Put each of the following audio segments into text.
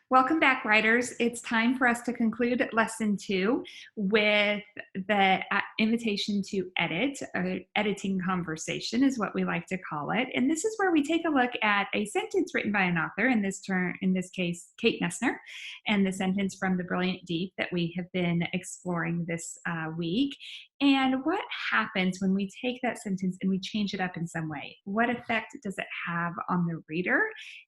Welcome back, writers. It's time for us to conclude lesson 2 with the invitation to edit, or editing conversation is what we like to call it. And this is where we take a look at a sentence written by an author, in this case, Kate Messner, and the sentence from The Brilliant Deep that we have been exploring this week. And what happens when we take that sentence and we change it up in some way? What effect does it have on the reader?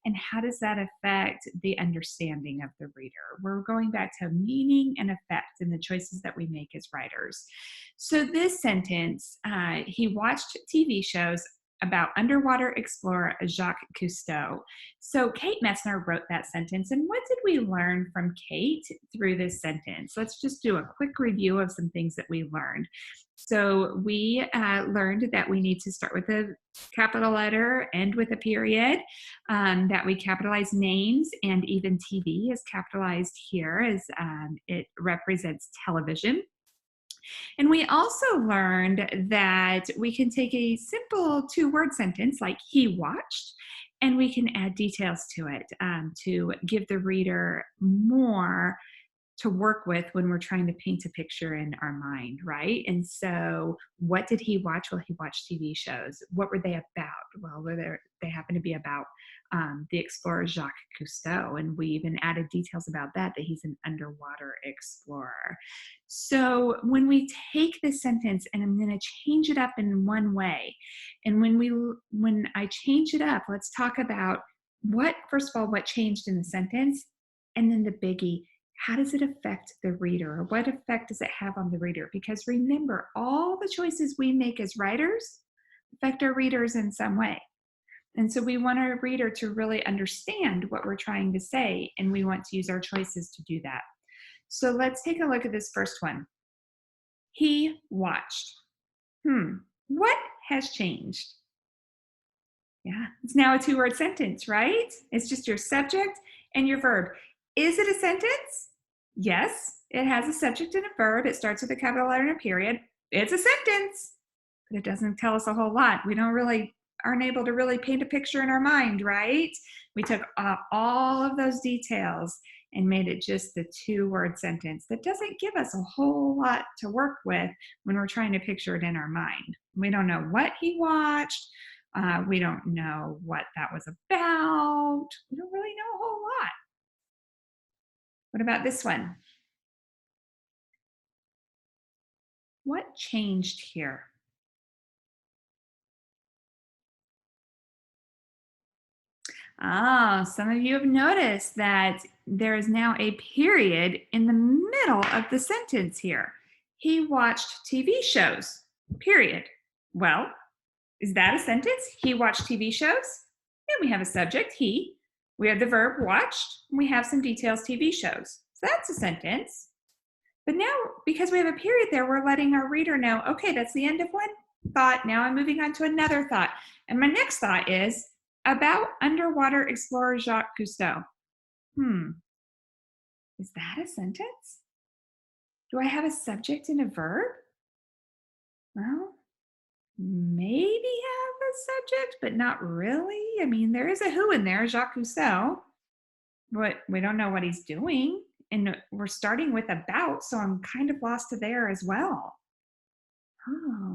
And how does that affect the understanding of the reader? We're going back to meaning and effect in the choices that we make as writers. So this sentence, he watched TV shows about underwater explorer Jacques Cousteau. So Kate Messner wrote that sentence. And what did we learn from Kate through this sentence? Let's just do a quick review of some things that we learned. So we learned that we need to start with a capital letter, end with a period, that we capitalize names, and even TV is capitalized here as it represents television. And we also learned that we can take a simple 2-word sentence like he watched, and we can add details to it to give the reader more to work with when we're trying to paint a picture in our mind, right? And so what did he watch? Well, he watched TV shows. What were they about? Well, they happen to be about the explorer Jacques Cousteau, and we even added details about that he's an underwater explorer. So when we take this sentence, and I'm going to change it up in one way, and when I change it up, let's talk about first of all, what changed in the sentence, and then the biggie, how does it affect the reader? Or what effect does it have on the reader? Because remember, all the choices we make as writers affect our readers in some way. And so we want our reader to really understand what we're trying to say, and we want to use our choices to do that. So let's take a look at this first one. He watched. What has changed? Yeah, it's now a 2-word sentence, right? It's just your subject and your verb. Is it a sentence? Yes, it has a subject and a verb. It starts with a capital letter and a period. It's a sentence, but it doesn't tell us a whole lot. We aren't able to really paint a picture in our mind, right? We took all of those details and made it just the 2-word sentence that doesn't give us a whole lot to work with when we're trying to picture it in our mind. We don't know what he watched. We don't know what that was about. We don't really know a whole lot. What about this one? What changed here? Some of you have noticed that there is now a period in the middle of the sentence here. He watched TV shows, period. Well, is that a sentence? He watched TV shows? And we have a subject, he. We have the verb watched. And we have some details, TV shows. So that's a sentence. But now, because we have a period there, we're letting our reader know, okay, that's the end of one thought. Now I'm moving on to another thought. And my next thought is about underwater explorer Jacques Cousteau. Is that a sentence? Do I have a subject and a verb? Well, maybe have a subject, but not really. I mean, there is a who in there, Jacques Cousteau, but we don't know what he's doing. And we're starting with about, so I'm kind of lost there as well.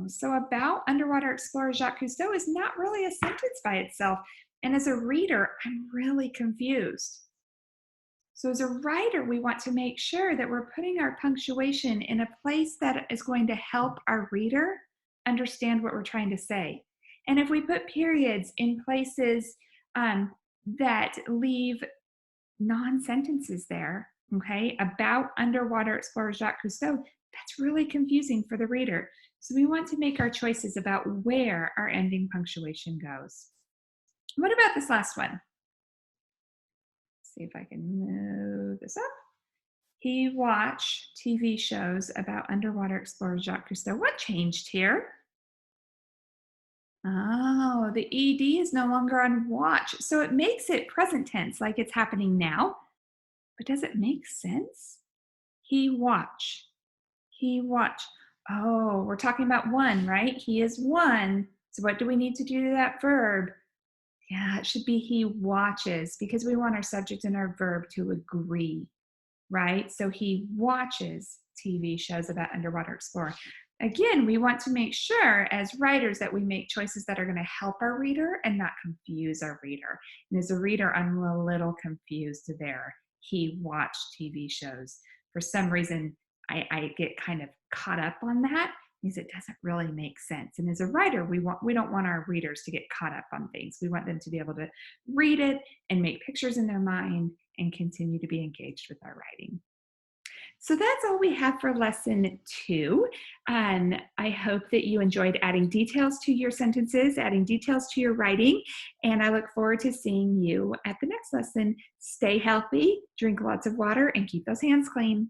So about underwater explorer Jacques Cousteau is not really a sentence by itself. And as a reader, I'm really confused. So as a writer, we want to make sure that we're putting our punctuation in a place that is going to help our reader understand what we're trying to say. And if we put periods in places that leave non-sentences there, okay, about underwater explorer Jacques Cousteau, that's really confusing for the reader. So we want to make our choices about where our ending punctuation goes. What about this last one? Let's see if I can move this up. He watched TV shows about underwater explorer Jacques Cousteau. What changed here? Oh, the ED is no longer on watch. So it makes it present tense, like it's happening now. But does it make sense? He watch. He watch. Oh, we're talking about one, right? He is one. So what do we need to do to that verb? Yeah, it should be he watches because we want our subject and our verb to agree, right? So he watches TV shows about underwater exploring. Again, we want to make sure as writers that we make choices that are going to help our reader and not confuse our reader. And as a reader, I'm a little confused there. He watched TV shows. For some reason, I get kind of caught up on that because it doesn't really make sense. And as a writer, we don't want our readers to get caught up on things. We want them to be able to read it and make pictures in their mind and continue to be engaged with our writing. So that's all we have for lesson 2. I hope that you enjoyed adding details to your sentences, adding details to your writing, and I look forward to seeing you at the next lesson. Stay healthy, drink lots of water, and keep those hands clean.